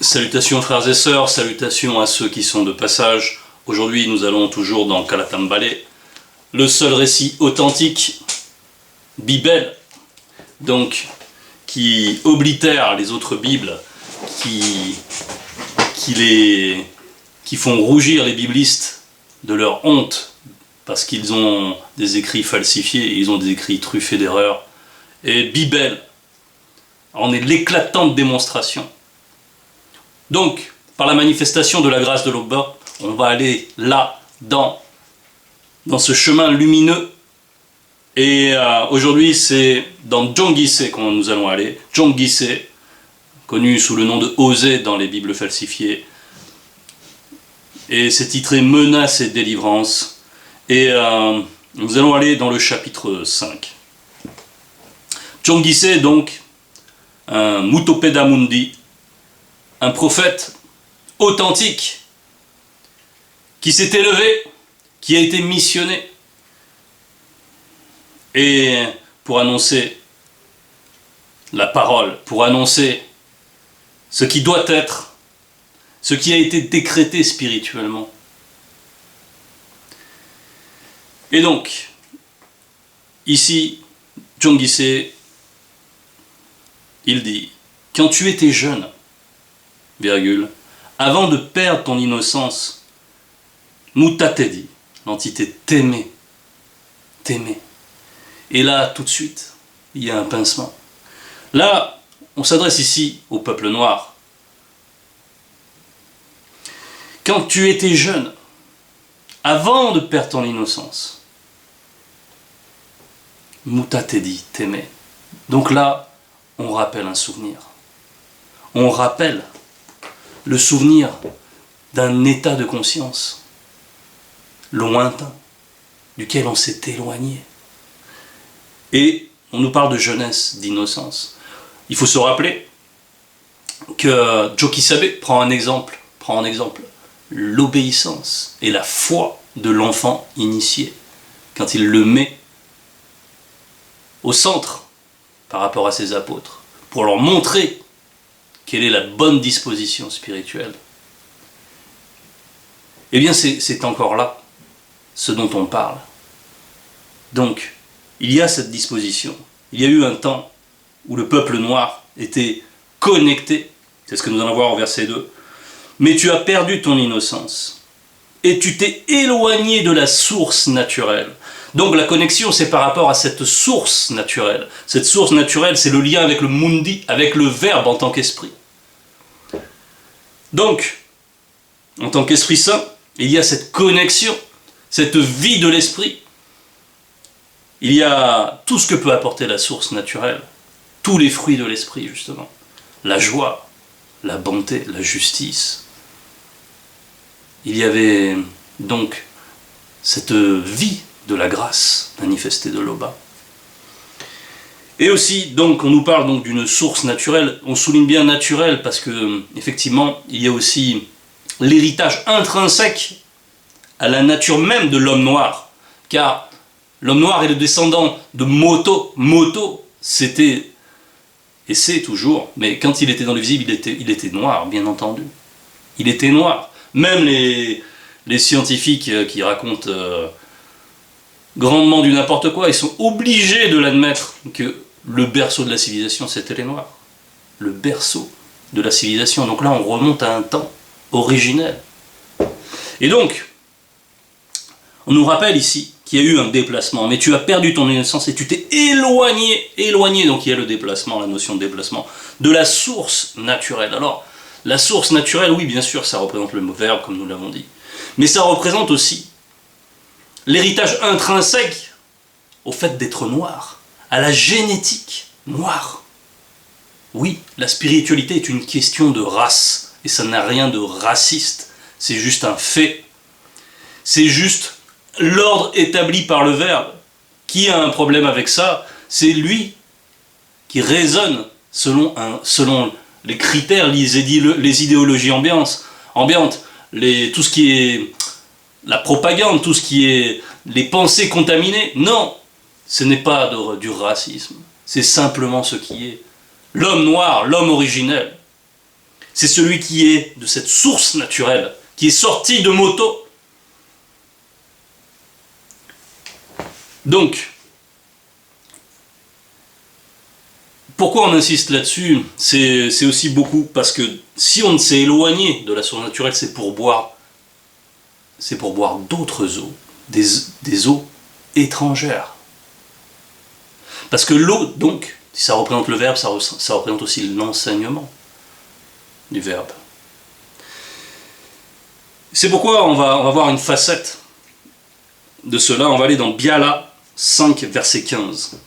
Salutations frères et sœurs, salutations à ceux qui sont de passage. Aujourd'hui nous allons toujours dans Kalatambale, le seul récit authentique, Bible, donc qui oblitère les autres Bibles, qui font rougir les biblistes de leur honte, parce qu'ils ont des écrits falsifiés, ils ont des écrits truffés d'erreurs. Et Bible en est l'éclatante démonstration. Donc, par la manifestation de la grâce de l'Oba, on va aller là, dans ce chemin lumineux. Et aujourd'hui, c'est dans Jongise que nous allons aller. Jongise, connu sous le nom de Osée dans les Bibles falsifiées. Et c'est titré Menace et délivrance. Et nous allons aller dans le chapitre 5. Jongise, donc, un Mutopeda Mundi, un prophète authentique qui s'est élevé, qui a été missionné, et pour annoncer la parole, pour annoncer ce qui doit être, ce qui a été décrété spirituellement. Et donc, ici, Jongise, il dit, quand tu étais jeune, virgule, avant de perdre ton innocence, Mutatedi, l'entité t'aimer. Et là, tout de suite, il y a un pincement. Là, on s'adresse ici au peuple noir. Quand tu étais jeune, avant de perdre ton innocence, Mutatedi, t'aimer. Donc là, on rappelle un souvenir. On rappelle le souvenir d'un état de conscience lointain, duquel on s'est éloigné. Et on nous parle de jeunesse, d'innocence. Il faut se rappeler que Jokisabe prend en exemple l'obéissance et la foi de l'enfant initié, quand il le met au centre par rapport à ses apôtres, pour leur montrer quelle est la bonne disposition spirituelle. Eh bien, c'est encore là ce dont on parle. Donc, il y a cette disposition. Il y a eu un temps où le peuple noir était connecté, c'est ce que nous allons voir au verset 2, mais tu as perdu ton innocence, et tu t'es éloigné de la source naturelle. Donc la connexion, c'est par rapport à cette source naturelle. Cette source naturelle, c'est le lien avec le mundi, avec le verbe en tant qu'esprit. Donc, en tant qu'Esprit Saint, il y a cette connexion, cette vie de l'esprit. Il y a tout ce que peut apporter la source naturelle, tous les fruits de l'esprit, justement. La joie, la bonté, la justice. Il y avait donc cette vie de la grâce manifestée de l'Oba. Et aussi, donc, on nous parle donc d'une source naturelle, on souligne bien naturelle parce que, effectivement, il y a aussi l'héritage intrinsèque à la nature même de l'homme noir, car l'homme noir est le descendant de Moto. Moto, c'était, et c'est toujours, mais quand il était dans le visible, il était noir, bien entendu. Il était noir. Même les scientifiques qui racontent grandement du n'importe quoi, ils sont obligés de l'admettre que le berceau de la civilisation, c'était les Noirs. Le berceau de la civilisation. Donc là, on remonte à un temps originel. Et donc, on nous rappelle ici qu'il y a eu un déplacement, mais tu as perdu ton innocence et tu t'es éloigné, donc il y a le déplacement, la notion de déplacement, de la source naturelle. Alors, la source naturelle, oui, bien sûr, ça représente le mot verbe, comme nous l'avons dit, mais ça représente aussi l'héritage intrinsèque au fait d'être noir, à la génétique noire. Oui, la spiritualité est une question de race, et ça n'a rien de raciste, c'est juste un fait. C'est juste l'ordre établi par le Verbe. Qui a un problème avec ça? C'est lui qui raisonne selon les critères, les idéologies ambiantes, tout ce qui est la propagande, tout ce qui est les pensées contaminées. Non, ce n'est pas du racisme, c'est simplement ce qui est. L'homme noir, l'homme originel. C'est celui qui est de cette source naturelle, qui est sorti de moto. Donc, pourquoi on insiste là-dessus? C'est aussi beaucoup parce que si on s'est éloigné de la source naturelle, c'est pour boire d'autres eaux, des eaux étrangères. Parce que l'eau, donc, si ça représente le verbe, ça représente aussi l'enseignement du verbe. C'est pourquoi on va voir une facette de cela. On va aller dans Biala 5, verset 15.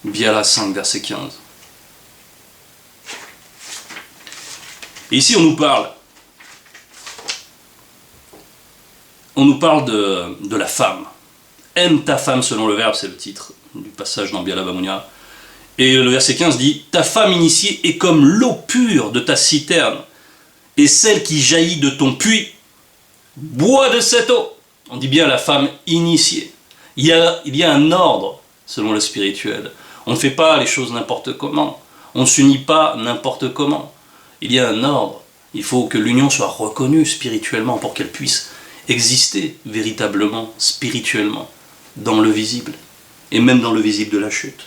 Biala 5, verset 15. Et ici, on nous parle de la femme. Aime ta femme selon le verbe, c'est le titre du passage dans Biala Bamunia. Et le verset 15 dit, ta femme initiée est comme l'eau pure de ta citerne, et celle qui jaillit de ton puits, bois de cette eau. On dit bien la femme initiée. Il y a un ordre selon le spirituel. On ne fait pas les choses n'importe comment. On ne s'unit pas n'importe comment. Il y a un ordre. Il faut que l'union soit reconnue spirituellement pour qu'elle puisse exister véritablement, spirituellement, dans le visible, et même dans le visible de la chute.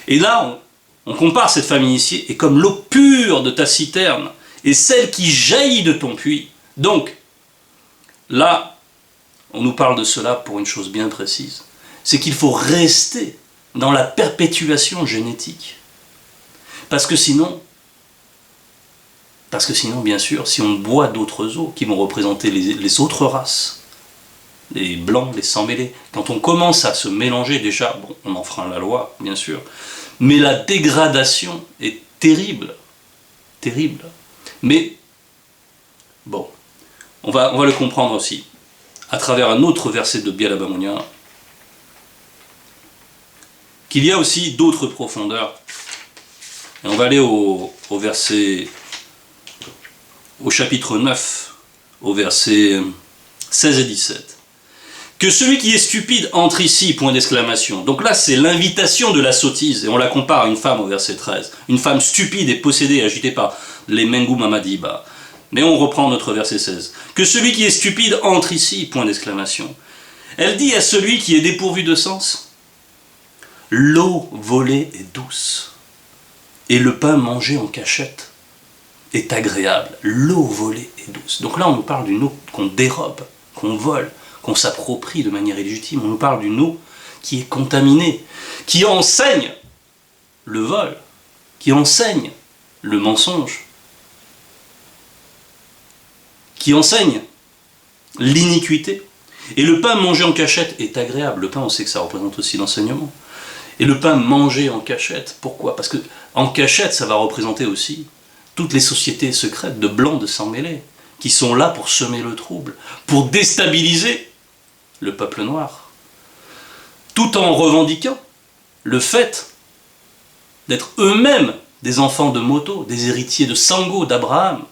Et là, on compare cette femme initiée, et comme l'eau pure de ta citerne, et celle qui jaillit de ton puits. Donc, là, on nous parle de cela pour une chose bien précise. C'est qu'il faut rester dans la perpétuation génétique. Parce que sinon, bien sûr, si on boit d'autres eaux qui vont représenter les autres races, les blancs, les sans-mêlés, quand on commence à se mélanger, déjà, bon, on enfreint la loi, bien sûr, mais la dégradation est terrible, terrible. Mais, bon, on va le comprendre aussi, à travers un autre verset de Biala Bamunia, qu'il y a aussi d'autres profondeurs. Et on va aller au chapitre 9, au verset 16 et 17. Que celui qui est stupide entre ici, point d'exclamation. Donc là, c'est l'invitation de la sottise, et on la compare à une femme au verset 13. Une femme stupide et possédée, agitée par les Mengu Mamadiba. Mais on reprend notre verset 16. Que celui qui est stupide entre ici, point d'exclamation. Elle dit à celui qui est dépourvu de sens, l'eau volée est douce, et le pain mangé en cachette est agréable. L'eau volée est douce. Donc là, on nous parle d'une eau qu'on dérobe, qu'on vole, qu'on s'approprie de manière illégitime. On nous parle d'une eau qui est contaminée, qui enseigne le vol, qui enseigne le mensonge, qui enseigne l'iniquité. Et le pain mangé en cachette est agréable. Le pain, on sait que ça représente aussi l'enseignement. Et le pain mangé en cachette, pourquoi? Parce que en cachette, ça va représenter aussi toutes les sociétés secrètes de blancs, de sang-mêlés, qui sont là pour semer le trouble, pour déstabiliser le peuple noir, tout en revendiquant le fait d'être eux-mêmes des enfants de Moto, des héritiers de Sango, d'Abraham.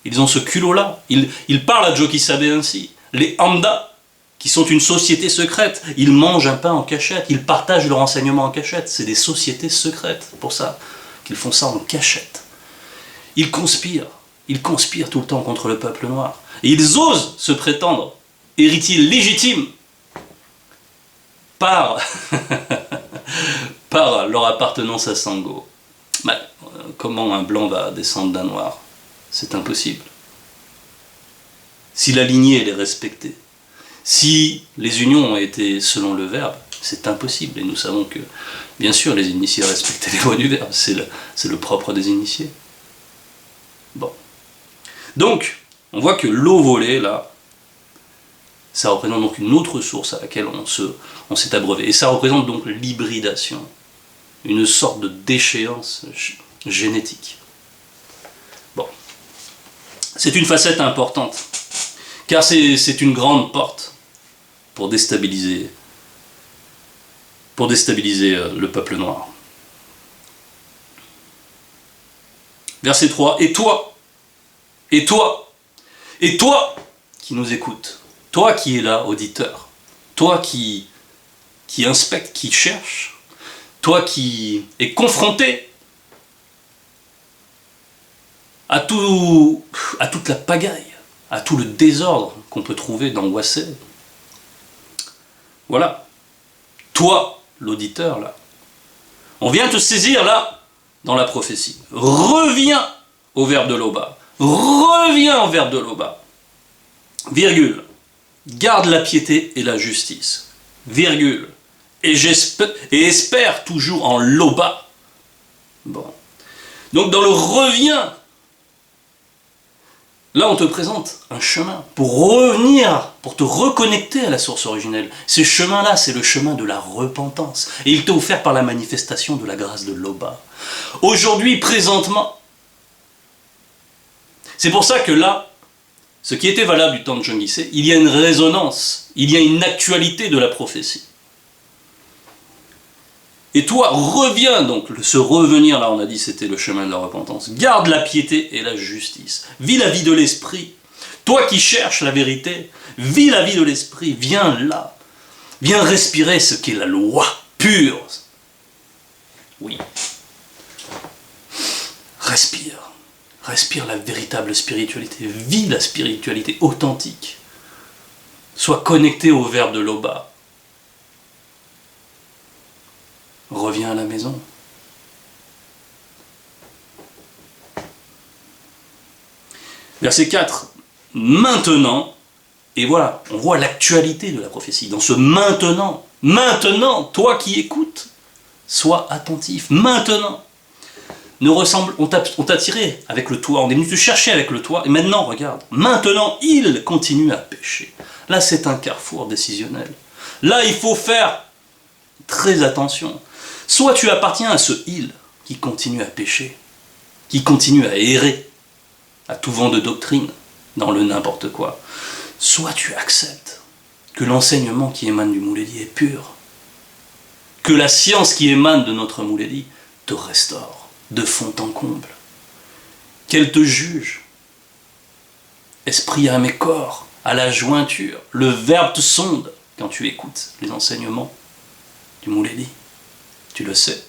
Ils ont ce culot-là. Ils parlent à Jokisabe ainsi. Les Anda, qui sont une société secrète, ils mangent un pain en cachette, ils partagent leur enseignement en cachette. C'est des sociétés secrètes, pour ça qu'ils font ça en cachette. Ils conspirent tout le temps contre le peuple noir. Et ils osent se prétendre héritiers légitimes par, par leur appartenance à Sango. Mais comment un blanc va descendre d'un noir? C'est impossible. Si la lignée elle est respectée, si les unions ont été selon le verbe, c'est impossible. Et nous savons que, bien sûr, les initiés respectaient les lois du verbe. C'est le propre des initiés. Bon. Donc, on voit que l'eau volée, là, ça représente donc une autre source à laquelle on s'est abreuvé. Et ça représente donc l'hybridation, une sorte de déchéance génétique. Bon. C'est une facette importante, car c'est une grande porte pour déstabiliser le peuple noir. Verset 3, et toi, qui nous écoutes, toi qui es là, auditeur, toi qui inspecte, qui cherche, toi qui es confronté à toute la pagaille, à tout le désordre qu'on peut trouver dans Wasset. Voilà. Toi, l'auditeur, là, on vient te saisir, là, dans la prophétie. Reviens au verbe de Loba. Reviens au verbe de Loba. Virgule. Garde la piété et la justice. Virgule. Et espère toujours en Loba. Bon. Donc dans le reviens, là on te présente un chemin pour revenir, pour te reconnecter à la source originelle. Ce chemin-là, c'est le chemin de la repentance. Et il t'est offert par la manifestation de la grâce de Loba. Aujourd'hui, présentement, c'est pour ça que là, ce qui était valable du temps de Jong-il-sé, il y a une résonance, il y a une actualité de la prophétie. Et toi, reviens donc, ce revenir là, on a dit c'était le chemin de la repentance. Garde la piété et la justice. Vis la vie de l'esprit. Toi qui cherches la vérité, vis la vie de l'esprit. Viens là. Viens respirer ce qu'est la loi pure. Oui. Respire. Respire la véritable spiritualité. Vis la spiritualité authentique. Sois connecté au verbe de Loba. Reviens à la maison. Verset 4. Maintenant, et voilà, on voit l'actualité de la prophétie. Dans ce maintenant, maintenant, toi qui écoutes, sois attentif. Maintenant. On t'a tiré avec le toit, on est venu te chercher avec le toit, et maintenant, regarde, maintenant, il continue à pécher. Là, c'est un carrefour décisionnel. Là, il faut faire très attention. Soit tu appartiens à ce il qui continue à pécher, qui continue à errer, à tout vent de doctrine, dans le n'importe quoi. Soit tu acceptes que l'enseignement qui émane du Mouledi est pur, que la science qui émane de notre Mouledi te restaure de fond en comble, qu'elle te juge, esprit, âme et corps, à la jointure, le verbe te sonde quand tu écoutes les enseignements du Mouledi. Tu le sais,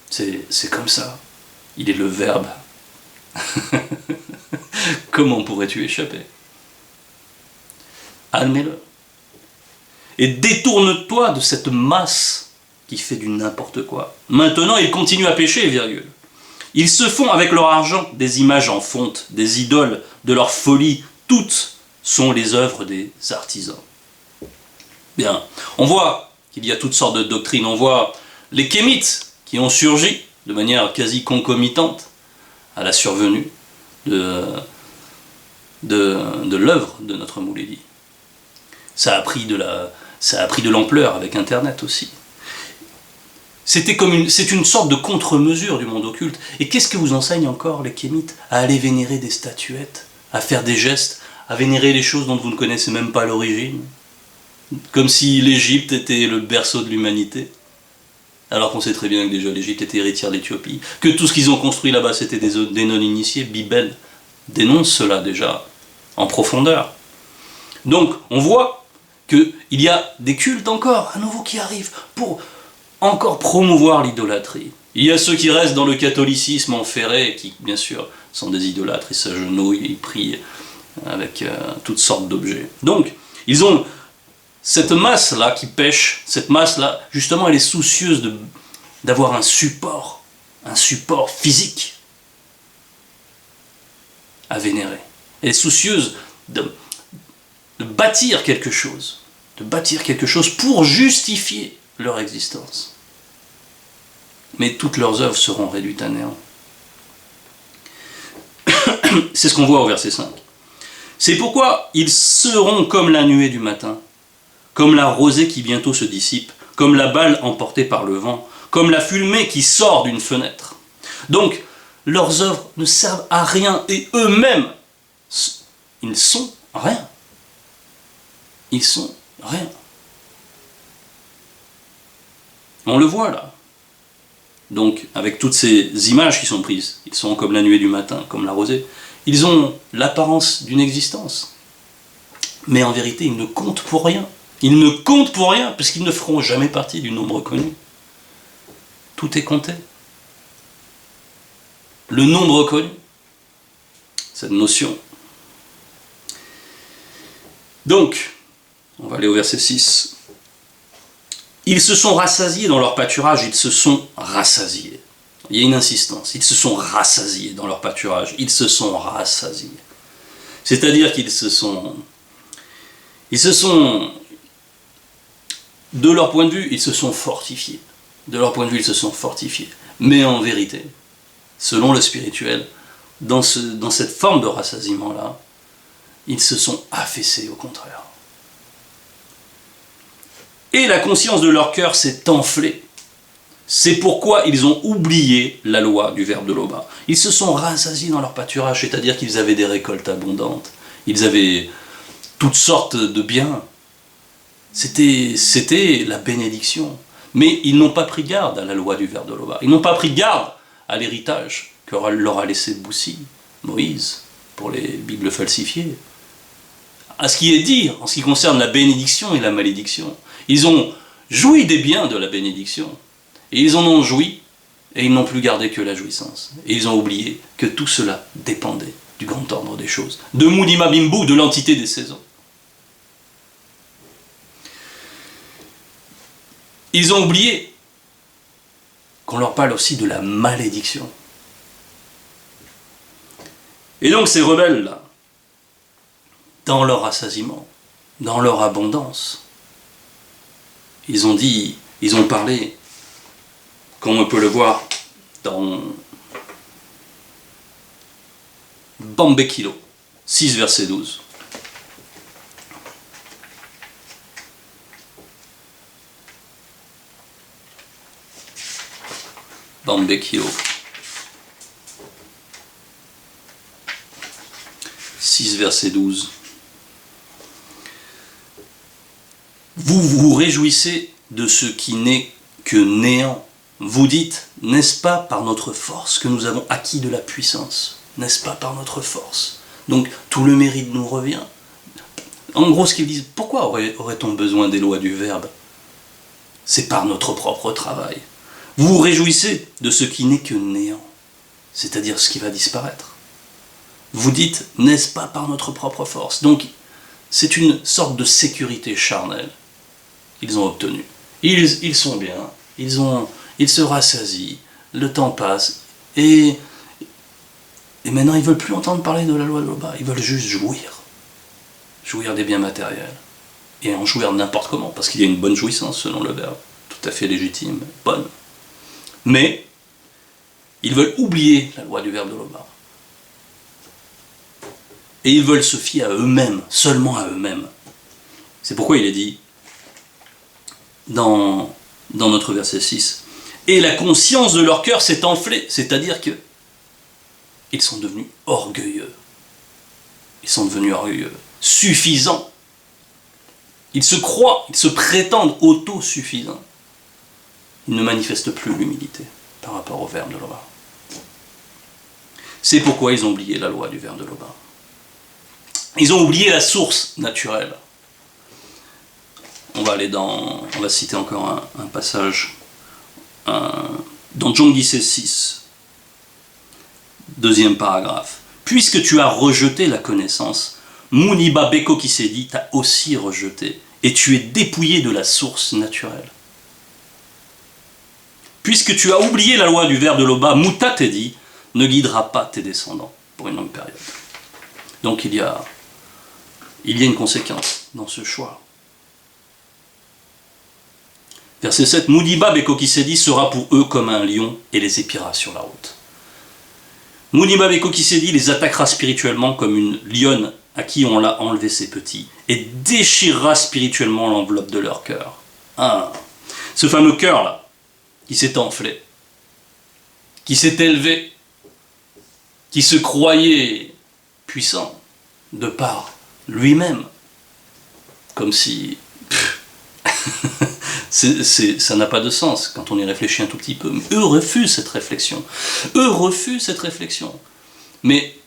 c'est comme ça, il est le verbe. Comment pourrais-tu échapper? Admets-le. Et détourne-toi de cette masse qui fait du n'importe quoi. Maintenant, ils continuent à pécher, virgule. Ils se font avec leur argent des images en fonte, des idoles, de leur folie. Toutes sont les œuvres des artisans. Bien, on voit qu'il y a toutes sortes de doctrines. On voit les kémites qui ont surgi de manière quasi concomitante à la survenue de l'œuvre de notre Mouledi. Ça a pris de l'ampleur avec Internet aussi. C'est une sorte de contre-mesure du monde occulte. Et qu'est-ce que vous enseignent encore les kémites? À aller vénérer des statuettes, à faire des gestes, à vénérer des choses dont vous ne connaissez même pas l'origine. Comme si l'Égypte était le berceau de l'humanité. Alors qu'on sait très bien que déjà l'Égypte était héritière d'Éthiopie, que tout ce qu'ils ont construit là-bas c'était des non-initiés. Bibel dénonce cela déjà en profondeur. Donc on voit qu'il y a des cultes encore, à nouveau, qui arrivent pour encore promouvoir l'idolâtrie. Il y a ceux qui restent dans le catholicisme enferré, qui bien sûr sont des idolâtres, ils s'agenouillent, ils prient avec toutes sortes d'objets. Donc ils ont cette masse-là qui pêche, cette masse-là, justement, elle est soucieuse d'avoir un support physique à vénérer. Elle est soucieuse de bâtir quelque chose, pour justifier leur existence. Mais toutes leurs œuvres seront réduites à néant. C'est ce qu'on voit au verset 5. C'est pourquoi ils seront comme la nuée du matin, comme la rosée qui bientôt se dissipe, comme la balle emportée par le vent, comme la fumée qui sort d'une fenêtre. Donc, leurs œuvres ne servent à rien, et eux-mêmes, ils sont rien. Ils sont rien. On le voit là. Donc, avec toutes ces images qui sont prises, ils sont comme la nuée du matin, comme la rosée, ils ont l'apparence d'une existence. Mais en vérité, ils ne comptent pour rien. Ils ne comptent pour rien, parce qu'ils ne feront jamais partie du nombre connu. Tout est compté. Le nombre connu, cette notion. Donc, on va aller au verset 6. Ils se sont rassasiés dans leur pâturage, ils se sont rassasiés. Il y a une insistance, ils se sont rassasiés dans leur pâturage, ils se sont rassasiés. C'est-à-dire qu'ils se sont, de leur point de vue, ils se sont fortifiés. De leur point de vue, ils se sont fortifiés. Mais en vérité, selon le spirituel, dans cette forme de rassasiement-là, ils se sont affaissés au contraire. Et la conscience de leur cœur s'est enflée. C'est pourquoi ils ont oublié la loi du verbe de l'Oba. Ils se sont rassasiés dans leur pâturage, c'est-à-dire qu'ils avaient des récoltes abondantes. Ils avaient toutes sortes de biens. C'était la bénédiction. Mais ils n'ont pas pris garde à la loi du verbe de l'Oba. Ils n'ont pas pris garde à l'héritage que leur a laissé Boussi, Moïse, pour les Bibles falsifiées. À ce qui est dit en ce qui concerne la bénédiction et la malédiction. Ils ont joui des biens de la bénédiction. Et ils en ont joui, et ils n'ont plus gardé que la jouissance. Et ils ont oublié que tout cela dépendait du grand ordre des choses. De Moudima Bimbu, de l'entité des saisons. Ils ont oublié qu'on leur parle aussi de la malédiction. Et donc ces rebelles-là, dans leur rassasiement, dans leur abondance, ils ont parlé, comme on peut le voir dans Bambekilo, 6 verset 12. Bambekilo, 6 verset 12. Vous vous réjouissez de ce qui n'est que néant. Vous dites, n'est-ce pas par notre force que nous avons acquis de la puissance? N'est-ce pas par notre force? Donc tout le mérite nous revient. En gros, ce qu'ils disent, pourquoi aurait-on besoin des lois du Verbe? C'est par notre propre travail. Vous vous réjouissez de ce qui n'est que néant, c'est-à-dire ce qui va disparaître. Vous dites, n'est-ce pas par notre propre force? Donc c'est une sorte de sécurité charnelle qu'ils ont obtenue. Ils sont bien, ils se rassasient, le temps passe, et maintenant ils ne veulent plus entendre parler de la loi de l'Oba, ils veulent juste jouir des biens matériels, et en jouir n'importe comment, parce qu'il y a une bonne jouissance selon le verbe, tout à fait légitime, bonne. Mais ils veulent oublier la loi du verbe de l'Oba. Et ils veulent se fier à eux-mêmes, seulement à eux-mêmes. C'est pourquoi il est dit dans notre verset 6, et la conscience de leur cœur s'est enflée, c'est-à-dire que ils sont devenus orgueilleux. Ils sont devenus orgueilleux, suffisants. Ils se croient, ils se prétendent autosuffisants. Ils ne manifestent plus l'humilité par rapport au verbe de l'Oba. C'est pourquoi ils ont oublié la loi du verbe de l'Oba. Ils ont oublié la source naturelle. On va citer encore un passage dans Jongise 6, deuxième paragraphe. Puisque tu as rejeté la connaissance, Muniba Beko Kisedi t'a aussi rejeté, et tu es dépouillé de la source naturelle. Puisque tu as oublié la loi du verbe de l'Oba, Muta Tedi ne guidera pas tes descendants pour une longue période. Donc il y a une conséquence dans ce choix. Verset 7, Moudiba Bekokisedi sera pour eux comme un lion et les épiera sur la route. Moudiba Bekokisedi les attaquera spirituellement comme une lionne à qui on l'a enlevé ses petits et déchirera spirituellement l'enveloppe de leur cœur. Ah, ce fameux cœur-là, qui s'est enflé, qui s'est élevé, qui se croyait puissant de par lui-même, comme si ça n'a pas de sens quand on y réfléchit un tout petit peu. Mais eux refusent cette réflexion. Mais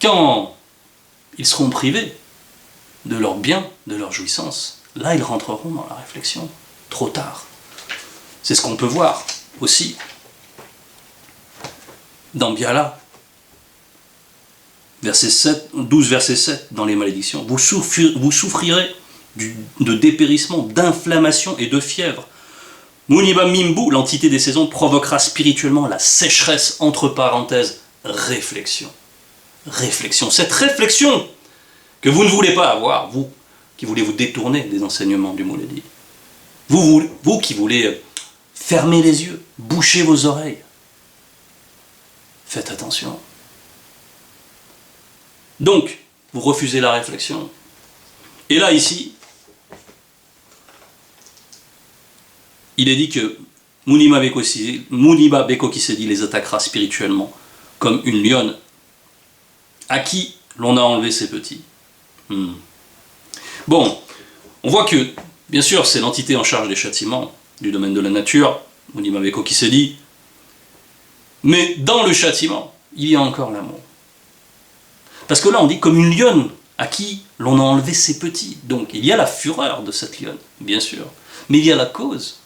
quand ils seront privés de leurs biens, de leur jouissance, là ils rentreront dans la réflexion. Trop tard. C'est ce qu'on peut voir aussi dans Biala. verset 7, 12, verset 7, dans les malédictions. Vous souffrirez de dépérissement, d'inflammation et de fièvre. Muniba Mimbu, l'entité des saisons, provoquera spirituellement la sécheresse, entre parenthèses, réflexion. Réflexion. Cette réflexion que vous ne voulez pas avoir, vous qui voulez vous détourner des enseignements du Mouledi. Vous qui voulez fermer les yeux, boucher vos oreilles. Faites attention. Donc, vous refusez la réflexion. Et là, ici, il est dit que Muniba Beko Kisedi les attaquera spirituellement comme une lionne à qui l'on a enlevé ses petits. Bon, on voit que, bien sûr, c'est l'entité en charge des châtiments du domaine de la nature, Muniba Beko Kisedi, mais dans le châtiment, il y a encore l'amour. Parce que là, on dit comme une lionne à qui l'on a enlevé ses petits. Donc, il y a la fureur de cette lionne, bien sûr, mais il y a la cause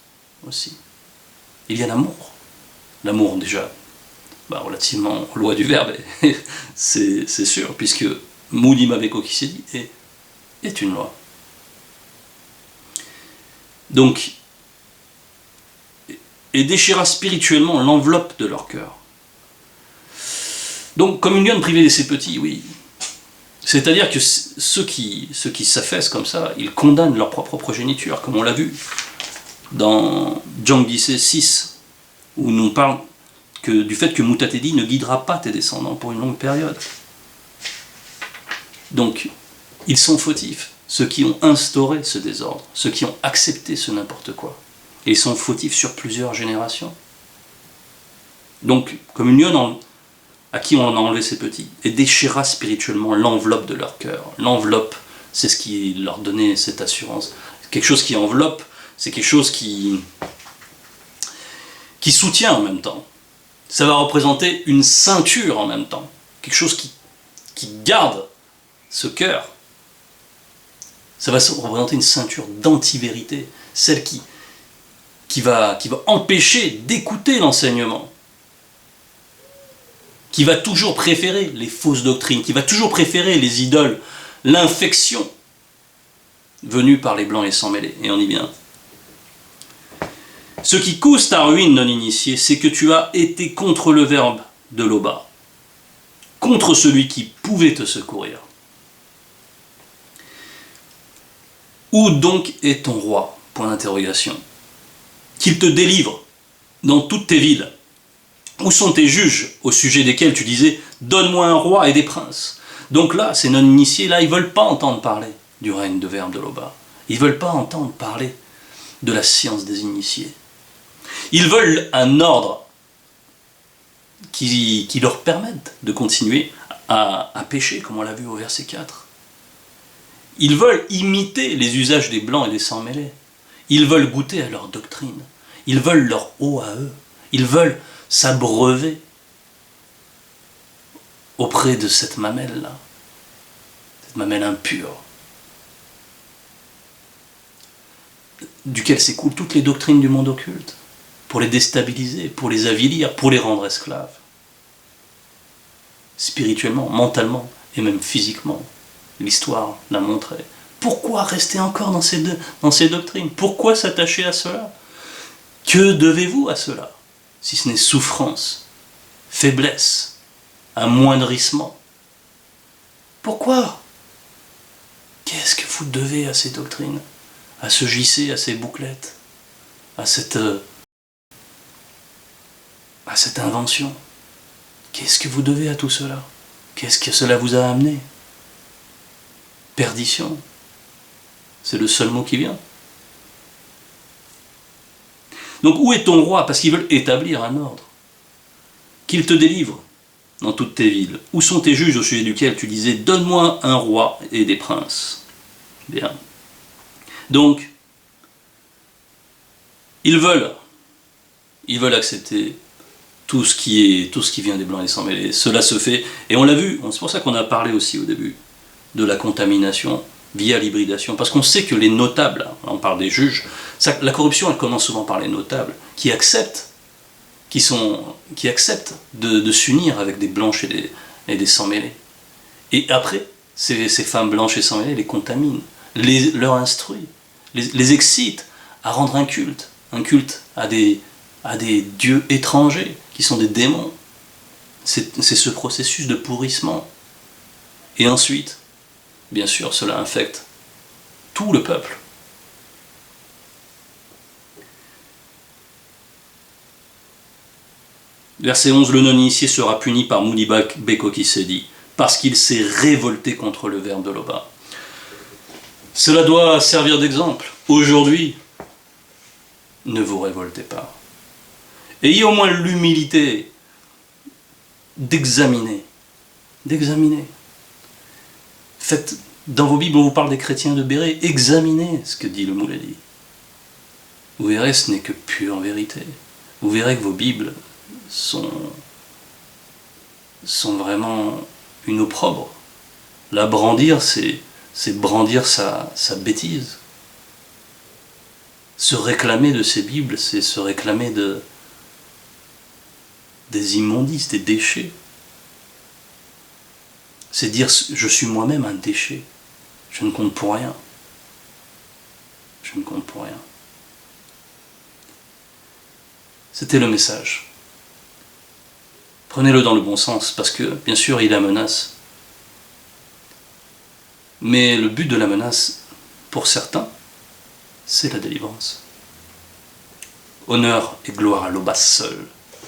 aussi. Il y a l'amour. L'amour, déjà, relativement aux lois du verbe, c'est sûr, puisque Muniba Beko Kisedi est une loi. Donc, et déchira spirituellement l'enveloppe de leur cœur. Donc, comme une lionne privée de ses petits, oui. C'est-à-dire que ceux qui s'affaissent comme ça, ils condamnent leur propre progéniture, comme on l'a vu dans Djangdissé 6, où nous parle du fait que Mutatedi ne guidera pas tes descendants pour une longue période. Donc, ils sont fautifs, ceux qui ont instauré ce désordre, ceux qui ont accepté ce n'importe quoi. Et ils sont fautifs sur plusieurs générations. Donc, comme une lionne à qui on a enlevé ses petits, et déchira spirituellement l'enveloppe de leur cœur. L'enveloppe, c'est ce qui leur donnait cette assurance. Quelque chose qui enveloppe, c'est quelque chose qui soutient en même temps. Ça va représenter une ceinture en même temps. Quelque chose qui garde ce cœur. Ça va représenter une ceinture d'anti-vérité, celle qui va empêcher d'écouter l'enseignement, qui va toujours préférer les fausses doctrines, qui va toujours préférer les idoles, l'infection venue par les blancs et sans mêlés. Et on y vient. Ce qui cause ta ruine, non-initié, c'est que tu as été contre le verbe de Loba, contre celui qui pouvait te secourir. Où donc est ton roi ? Point d'interrogation. Qu'il te délivre dans toutes tes villes. Où sont tes juges au sujet desquels tu disais « Donne-moi un roi et des princes ». Donc là, ces non-initiés, là, ils ne veulent pas entendre parler du règne de verbe de Loba. Ils ne veulent pas entendre parler de la science des initiés. Ils veulent un ordre qui leur permette de continuer à pécher, comme on l'a vu au verset 4. Ils veulent imiter les usages des blancs et des sans-mêlés. Ils veulent goûter à leur doctrine. Ils veulent leur eau à eux. Ils veulent s'abreuver auprès de cette mamelle-là, cette mamelle impure, duquel s'écoulent toutes les doctrines du monde occulte, pour les déstabiliser, pour les avilir, pour les rendre esclaves, spirituellement, mentalement et même physiquement. L'histoire l'a montré. Pourquoi rester encore dans ces doctrines ? Pourquoi s'attacher à cela ? Que devez-vous à cela ? Si ce n'est souffrance, faiblesse, amoindrissement. Pourquoi ? Qu'est-ce que vous devez à ces doctrines ? À ce JC, à ces bouclettes, à cette invention ? Qu'est-ce que vous devez à tout cela ? Qu'est-ce que cela vous a amené ? Perdition. C'est le seul mot qui vient. Donc où est ton roi ? Parce qu'ils veulent établir un ordre. Qu'il te délivre dans toutes tes villes. Où sont tes juges au sujet duquel tu disais « Donne-moi un roi et des princes ». Bien. Donc, ils veulent accepter tout ce qui vient des blancs et des sans mêlés. Cela se fait, et on l'a vu, c'est pour ça qu'on a parlé aussi au début de la contamination via l'hybridation, parce qu'on sait que les notables, on parle des juges, la corruption elle commence souvent par les notables, qui acceptent de s'unir avec des blanches et des sans mêlés. Et après, ces femmes blanches et sans mêlées les contaminent, leur instruisent, les excitent à rendre un culte à des dieux étrangers, qui sont des démons. C'est ce processus de pourrissement. Et ensuite, bien sûr, cela infecte tout le peuple. Verset 11, le non-initié sera puni par Mouliba Beko qui s'est dit, parce qu'il s'est révolté contre le verbe de l'Oba. Cela doit servir d'exemple. Aujourd'hui, ne vous révoltez pas. Ayez au moins l'humilité d'examiner. Faites, dans vos Bibles, on vous parle des chrétiens de Béret, examinez ce que dit le Mouledi. Vous verrez, ce n'est que pure vérité. Vous verrez que vos Bibles sont vraiment une opprobre. La brandir, c'est brandir sa bêtise. Se réclamer de ces Bibles, c'est se réclamer des immondices, des déchets. C'est dire, je suis moi-même un déchet. Je ne compte pour rien. Je ne compte pour rien. C'était le message. Prenez-le dans le bon sens, parce que, bien sûr, il y a menace. Mais le but de la menace, pour certains, c'est la délivrance. Honneur et gloire à l'Oba seul.